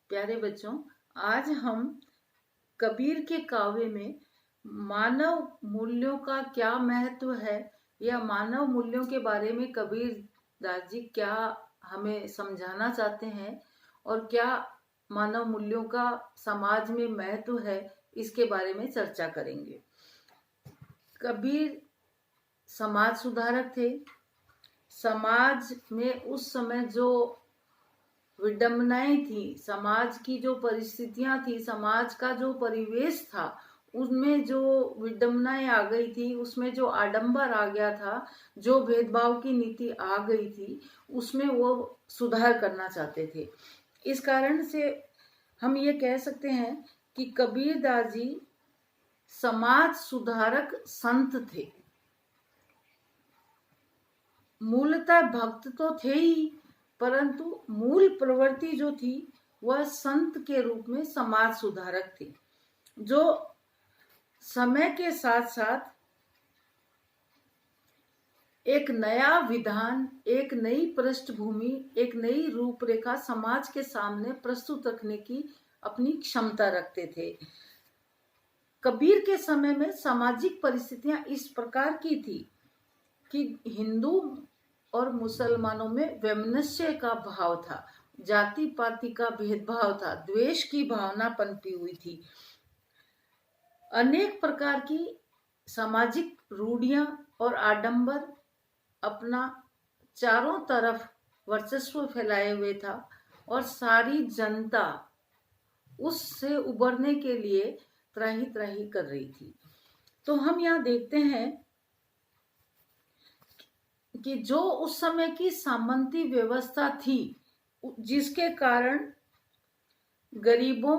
प्यारे बच्चों, आज हम कबीर के काव्य में मानव मूल्यों का क्या महत्व है या मानव मूल्यों के बारे में कबीर दास जी क्या हमें समझाना चाहते हैं और क्या मानव मूल्यों का समाज में महत्व है, इसके बारे में चर्चा करेंगे। कबीर समाज सुधारक थे। समाज में उस समय जो विडंबनाएं थी, समाज की जो परिस्थितियां थी, समाज का जो परिवेश था, उसमें जो विडंबनाएं आ गई थी, उसमें जो आडंबर आ गया था, जो भेदभाव की नीति आ गई थी, उसमें वो सुधार करना चाहते थे। इस कारण से हम ये कह सकते हैं कि कबीर दास जी समाज सुधारक संत थे। मूलतः भक्त तो थे ही, परंतु मूल प्रवृत्ति जो थी वह संत के रूप में समाज सुधारक थी, जो समय के साथ साथ एक नया विधान, एक नई पृष्ठभूमि, एक नई रूपरेखा समाज के सामने प्रस्तुत रखने की अपनी क्षमता रखते थे। कबीर के समय में सामाजिक परिस्थितियां इस प्रकार की थी कि हिंदू और मुसलमानों में वैमनस्य का भाव था, जाति पाति का भेदभाव था, द्वेष की भावना पनपी हुई थी। अनेक प्रकार की सामाजिक रूढ़ियां और आडंबर अपना चारों तरफ वर्चस्व फैलाए हुए था और सारी जनता उससे उबरने के लिए त्राही त्राही कर रही थी। तो हम यहाँ देखते हैं कि जो उस समय की सामंती व्यवस्था थी, जिसके कारण गरीबों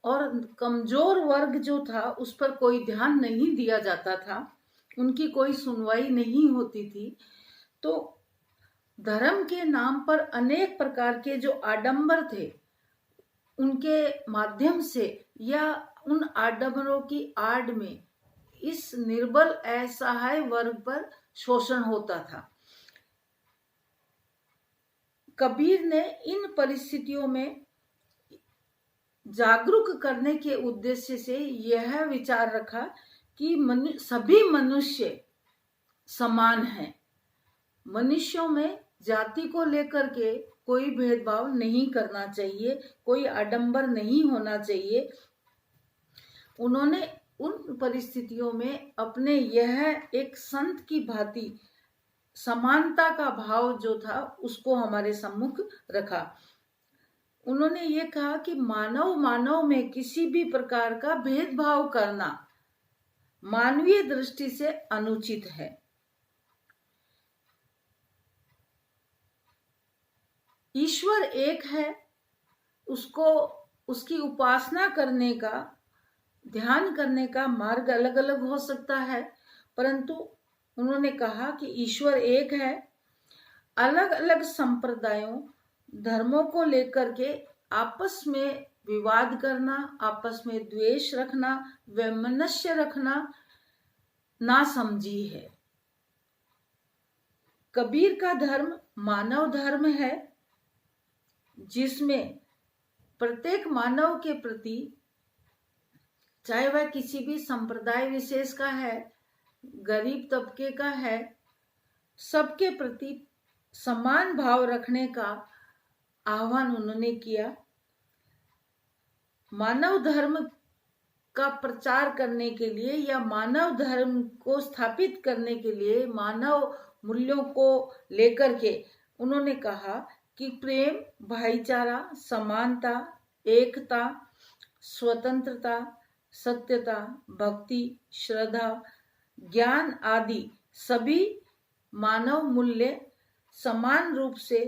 और कमजोर वर्ग जो था उस पर कोई ध्यान नहीं दिया जाता था, उनकी कोई सुनवाई नहीं होती थी, तो धर्म के नाम पर अनेक प्रकार के जो आडंबर थे, उनके माध्यम से या उन आडंबरों की आड़ में इस निर्बल असहाय वर्ग पर शोषण होता था। कबीर ने इन परिस्थितियों में जागरूक करने के उद्देश्य से यह विचार रखा कि सभी मनुष्य समान हैं। मनुष्यों में जाति को लेकर के कोई भेदभाव नहीं करना चाहिए, कोई आडंबर नहीं होना चाहिए। उन्होंने उन परिस्थितियों में अपने यह एक संत की भांति समानता का भाव जो था उसको हमारे सम्मुख रखा। उन्होंने ये कहा कि मानव मानव में किसी भी प्रकार का भेदभाव करना मानवीय दृष्टि से अनुचित है। ईश्वर एक है, उसको उसकी उपासना करने का, ध्यान करने का मार्ग अलग अलग हो सकता है, परंतु उन्होंने कहा कि ईश्वर एक है। अलग अलग संप्रदायों, धर्मों को लेकर के आपस में विवाद करना, आपस में द्वेष रखना, वैमनस्य रखना नासमझी है। कबीर का धर्म मानव धर्म है, जिसमें प्रत्येक मानव के प्रति, चाहे वह किसी भी संप्रदाय विशेष का है, गरीब तबके का है, सबके प्रति समान भाव रखने का आह्वान उन्होंने किया। मानव धर्म का प्रचार करने के लिए या मानव धर्म को स्थापित करने के लिए, मानव मूल्यों को लेकर के उन्होंने कहा कि प्रेम, भाईचारा, समानता, एकता, स्वतंत्रता, सत्यता, भक्ति, श्रद्धा, ज्ञान आदि सभी मानव मूल्य समान रूप से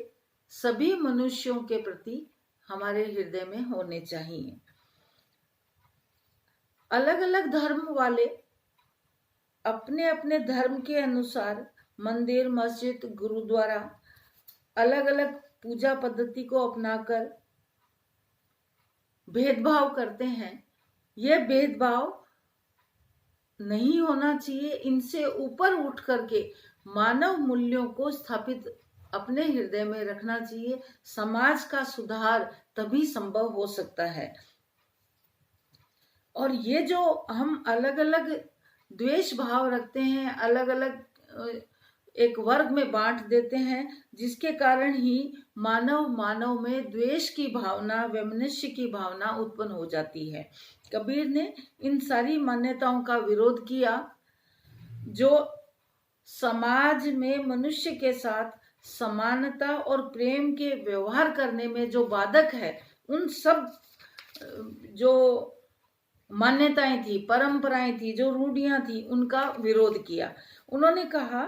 सभी मनुष्यों के प्रति हमारे हृदय में होने चाहिए। अलग अलग धर्म वाले अपने अपने धर्म के अनुसार मंदिर, मस्जिद, गुरुद्वारा, अलग अलग पूजा पद्धति को अपनाकर भेदभाव करते हैं। यह भेदभाव नहीं होना चाहिए। इनसे ऊपर उठ करके मानव मूल्यों को स्थापित अपने हृदय में रखना चाहिए। समाज का सुधार तभी संभव हो सकता है। और ये जो हम अलग अलग द्वेष भाव रखते हैं, अलग अलग एक वर्ग में बांट देते हैं, जिसके कारण ही मानव में द्वेष की भावना, वैमनस्य की भावना उत्पन्न हो जाती है। कबीर ने इन सारी मान्यताओं का विरोध किया जो समाज में मनुष्य के साथ समानता और प्रेम के व्यवहार करने में जो बाधक है, उन सब जो मान्यताएं थी, परंपराएं थी, जो रूढ़ियां थी, उनका विरोध किया। उन्होंने कहा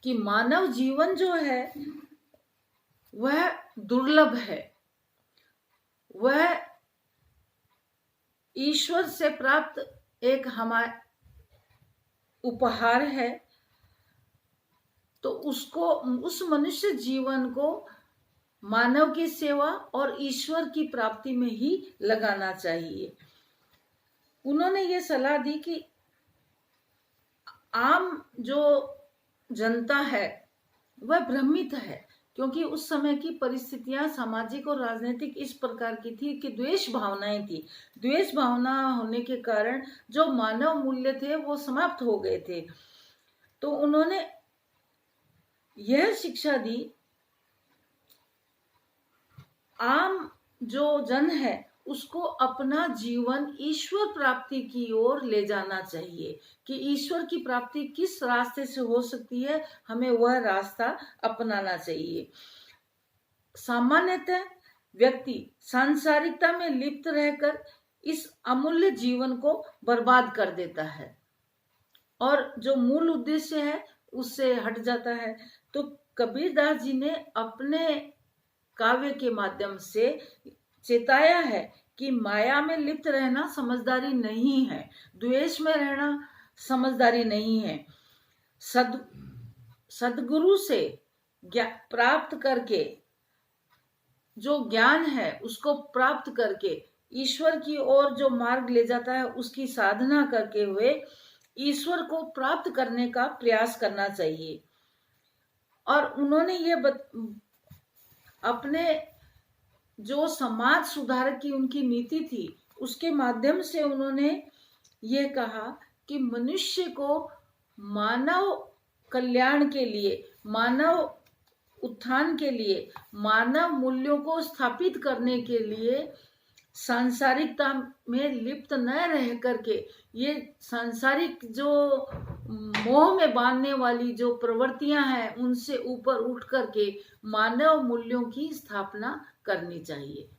कि मानव जीवन जो है वह दुर्लभ है, वह ईश्वर से प्राप्त एक हमारा उपहार है, तो उसको, उस मनुष्य जीवन को मानव की सेवा और ईश्वर की प्राप्ति में ही लगाना चाहिए। उन्होंने ये सलाह दी कि आम जो जनता है वह भ्रमित है, क्योंकि उस समय की परिस्थितियां सामाजिक और राजनीतिक इस प्रकार की थी कि द्वेष भावनाएं थी। द्वेष भावना होने के कारण जो मानव मूल्य थे वो समाप्त हो गए थे। तो उन्होंने यह शिक्षा दी, आम जो जन है उसको अपना जीवन ईश्वर प्राप्ति की ओर ले जाना चाहिए, कि ईश्वर की प्राप्ति किस रास्ते से हो सकती है, हमें वह रास्ता अपनाना चाहिए। सामान्यतः व्यक्ति सांसारिकता में लिप्त रहकर इस अमूल्य जीवन को बर्बाद कर देता है और जो मूल उद्देश्य है उससे हट जाता है। तो कबीरदास जी ने अपने काव्य के माध्यम से चेताया है कि माया में लिप्त रहना समझदारी नहीं है, द्वेष में रहना समझदारी नहीं है। सद्गुरु से प्राप्त करके, जो ज्ञान है उसको प्राप्त करके ईश्वर की ओर जो मार्ग ले जाता है, उसकी साधना करके हुए ईश्वर को प्राप्त करने का प्रयास करना चाहिए। और उन्होंने ये अपने जो समाज सुधार की उनकी नीति थी उसके माध्यम से उन्होंने ये कहा कि मनुष्य को मानव कल्याण के लिए, मानव उत्थान के लिए, मानव मूल्यों को स्थापित करने के लिए सांसारिकता में लिप्त न रह करके, ये सांसारिक जो मोह में बांधने वाली जो प्रवृत्तियां हैं उनसे ऊपर उठ करके मानव मूल्यों की स्थापना करनी चाहिए।